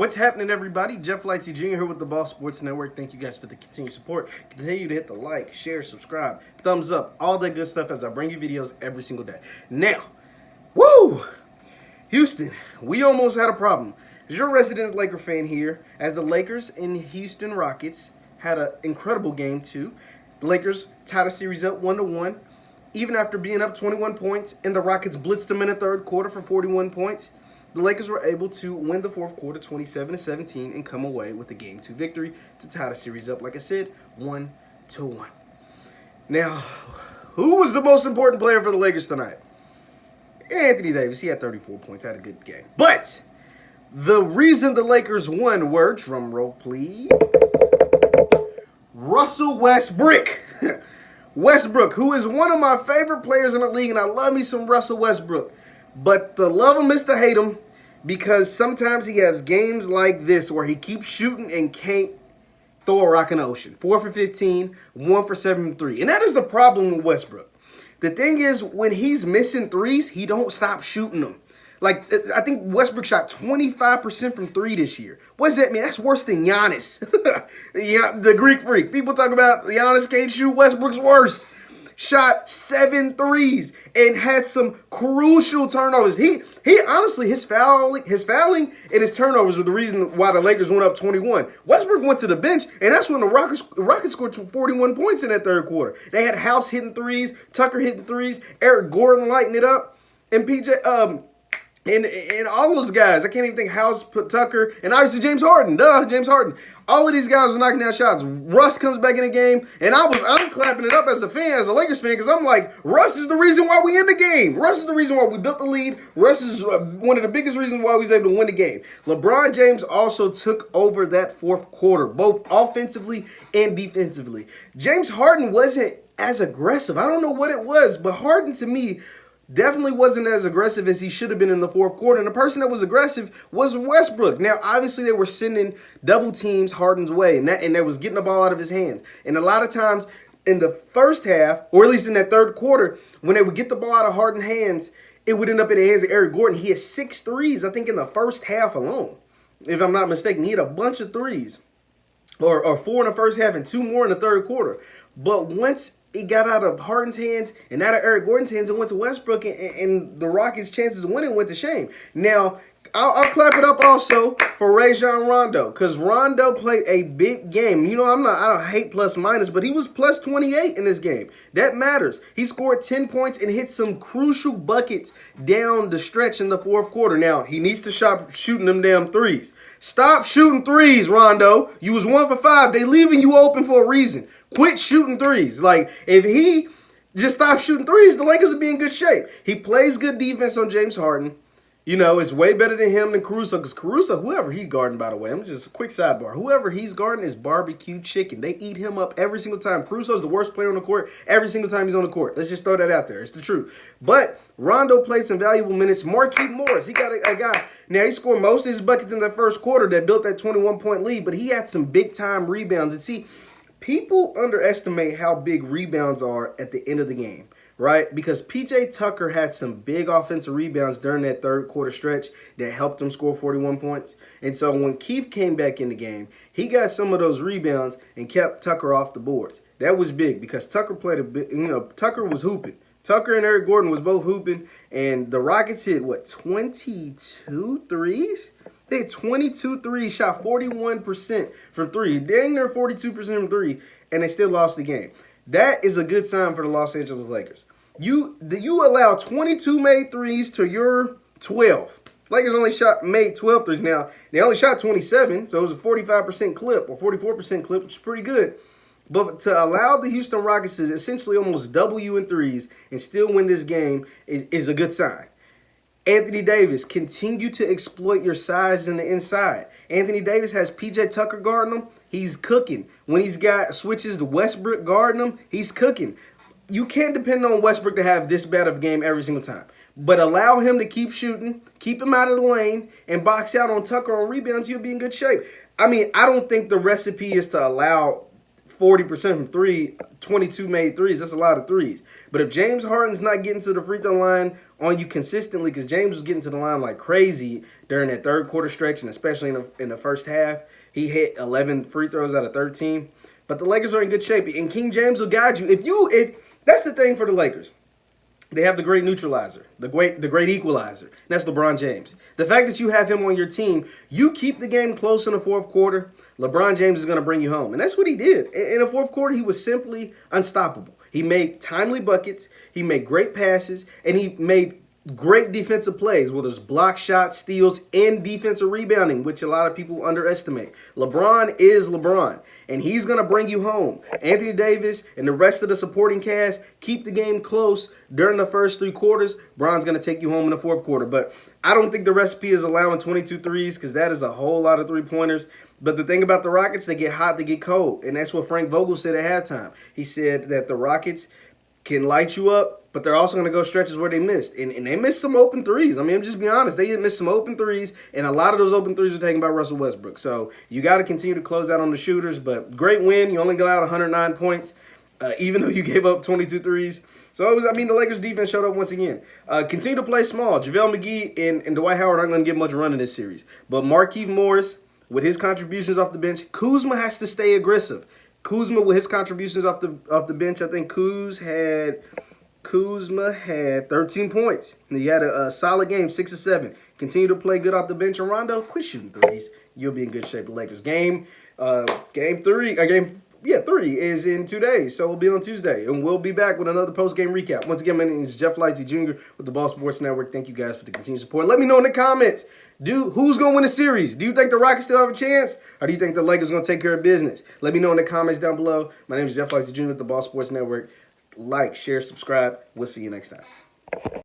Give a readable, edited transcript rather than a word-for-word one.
What's happening, everybody? Jeff Lightsy Jr. here with the Ball Sports Network. Thank you guys for the continued support. Continue to hit the like, share, subscribe, thumbs up, all that good stuff as I bring you videos every single day. Now, woo! Houston, we almost had a problem. As your resident Laker fan here, as the Lakers and Houston Rockets had an incredible game too. The Lakers tied a series up 1-1, even after being up 21 points, and the Rockets blitzed them in the third quarter for 41 points. The Lakers were able to win the fourth quarter 27-17 and come away with the Game 2 victory to tie the series up, like I said, 1-1. Now, who was the most important player for the Lakers tonight? Anthony Davis. He had 34 points, had a good game. But the reason the Lakers won were, drum roll please, Russell Westbrook. Westbrook, who is one of my favorite players in the league, and I love me some Russell Westbrook. But to love him is to hate him, because sometimes he has games like this where he keeps shooting and can't throw a rock in the ocean. 4 for 15, 1 for 7 from 3. And that is the problem with Westbrook. The thing is, when he's missing threes, he don't stop shooting them. Like, I think Westbrook shot 25% from 3 this year. What does that mean? That's worse than Giannis. Yeah, the Greek freak. People talk about Giannis can't shoot. Westbrook's worse. Shot 7 threes and had some crucial turnovers. He honestly, his fouling and his turnovers are the reason why the Lakers went up 21. Westbrook went to the bench, and that's when the Rockets scored 41 points in that third quarter. They had House hitting threes, Tucker hitting threes, Eric Gordon lighting it up, and and all those guys. I can't even think House, Tucker, and obviously James Harden. James Harden. All of these guys were knocking down shots. Russ comes back in the game, and I'm clapping it up as a fan, as a Lakers fan, because I'm like, Russ is the reason why we in the game. Russ is the reason why we built the lead. Russ is one of the biggest reasons why we was able to win the game. LeBron James also took over that fourth quarter, both offensively and defensively. James Harden wasn't as aggressive. I don't know what it was, but Harden, to me, definitely wasn't as aggressive as he should have been in the fourth quarter. And the person that was aggressive was Westbrook. Now, obviously, they were sending double teams Harden's way, and that was getting the ball out of his hands. And a lot of times in the first half, or at least in that third quarter, when they would get the ball out of Harden's hands, it would end up in the hands of Eric Gordon. He had 6 threes, I think, in the first half alone, if I'm not mistaken. He had a bunch of threes, or 4 in the first half and 2 more in the third quarter. But once it got out of Harden's hands and out of Eric Gordon's hands, it went to Westbrook, and the Rockets' chances of winning went to shame. Now, I'll clap it up also for Rajon Rondo, because Rondo played a big game. You know, I don't hate plus minus, but he was plus 28 in this game. That matters. He scored 10 points and hit some crucial buckets down the stretch in the fourth quarter. Now, he needs to stop shooting them damn threes. Stop shooting threes, Rondo. You was 1 for 5. They leaving you open for a reason. Quit shooting threes. Like, if he just stops shooting threes, the Lakers would be in good shape. He plays good defense on James Harden. You know, it's way better than him than Caruso, because Caruso, whoever he's guarding, by the way, I'm just a quick sidebar. Whoever he's guarding is barbecue chicken. They eat him up every single time. Caruso's the worst player on the court every single time he's on the court. Let's just throw that out there. It's the truth. But Rondo played some valuable minutes. Marquise Morris, he got a guy. Now, he scored most of his buckets in that first quarter that built that 21-point lead, but he had some big-time rebounds. And see, people underestimate how big rebounds are at the end of the game, right? Because P.J. Tucker had some big offensive rebounds during that third quarter stretch that helped him score 41 points. And so when Keith came back in the game, he got some of those rebounds and kept Tucker off the boards. That was big, because Tucker played a bit, Tucker was hooping. Tucker and Eric Gordon was both hooping, and the Rockets hit, 22 threes? They had 22 threes, shot 41% from 3. Dang near 42% from 3, and they still lost the game. That is a good sign for the Los Angeles Lakers. You allow 22 made threes to your 12. Lakers only made 12 threes. Now, they only shot 27, so it was a 45% clip or 44% clip, which is pretty good. But to allow the Houston Rockets to essentially almost double you in threes and still win this game is a good sign. Anthony Davis, continue to exploit your size in the inside. Anthony Davis has P.J. Tucker guarding him. He's cooking. When he's got switches to Westbrook guarding him, he's cooking. You can't depend on Westbrook to have this bad of a game every single time. But allow him to keep shooting, keep him out of the lane, and box out on Tucker on rebounds, you'll be in good shape. I mean, I don't think the recipe is to allow 40% from three, 22 made threes. That's a lot of threes. But if James Harden's not getting to the free throw line on you consistently, because James was getting to the line like crazy during that third quarter stretch, and especially in the first half, he hit 11 free throws out of 13. But the Lakers are in good shape, and King James will guide you. If that's the thing for the Lakers. They have the great neutralizer, the great equalizer. That's LeBron James. The fact that you have him on your team, you keep the game close in the fourth quarter, LeBron James is going to bring you home. And that's what he did. In the fourth quarter, he was simply unstoppable. He made timely buckets, he made great passes, and he made great defensive plays, whether it's block shots, steals, and defensive rebounding, which a lot of people underestimate. LeBron is LeBron, and he's going to bring you home. Anthony Davis and the rest of the supporting cast keep the game close during the first three quarters. Bron's going to take you home in the fourth quarter. But I don't think the recipe is allowing 22 threes because that is a whole lot of three-pointers. But the thing about the Rockets, they get hot, they get cold. And that's what Frank Vogel said at halftime. He said that the Rockets can light you up, but they're also going to go stretches where they missed. And they missed some open threes. I mean, I'm just being honest. They missed some open threes, and a lot of those open threes were taken by Russell Westbrook. So you got to continue to close out on the shooters. But great win. You only got out 109 points, even though you gave up 22 threes. So, the Lakers' defense showed up once again. Continue to play small. JaVale McGee and Dwight Howard aren't going to get much run in this series. But Markieff Morris, with his contributions off the bench, Kuzma has to stay aggressive. Kuzma with his contributions off the bench, I think Kuzma had 13 points. He had a solid game, 6 or 7. Continue to play good off the bench. And Rondo, quit shooting threes. You'll be in good shape. The Lakers game 3 is in 2 days, so we'll be on Tuesday, and we'll be back with another post-game recap. Once again, my name is Jeff Lightsy Jr. with the Ball Sports Network. Thank you guys for the continued support. Let me know in the comments, who's going to win the series? Do you think the Rockets still have a chance, or do you think the Lakers are going to take care of business? Let me know in the comments down below. My name is Jeff Lightsy Jr. with the Ball Sports Network. Like, share, subscribe. We'll see you next time.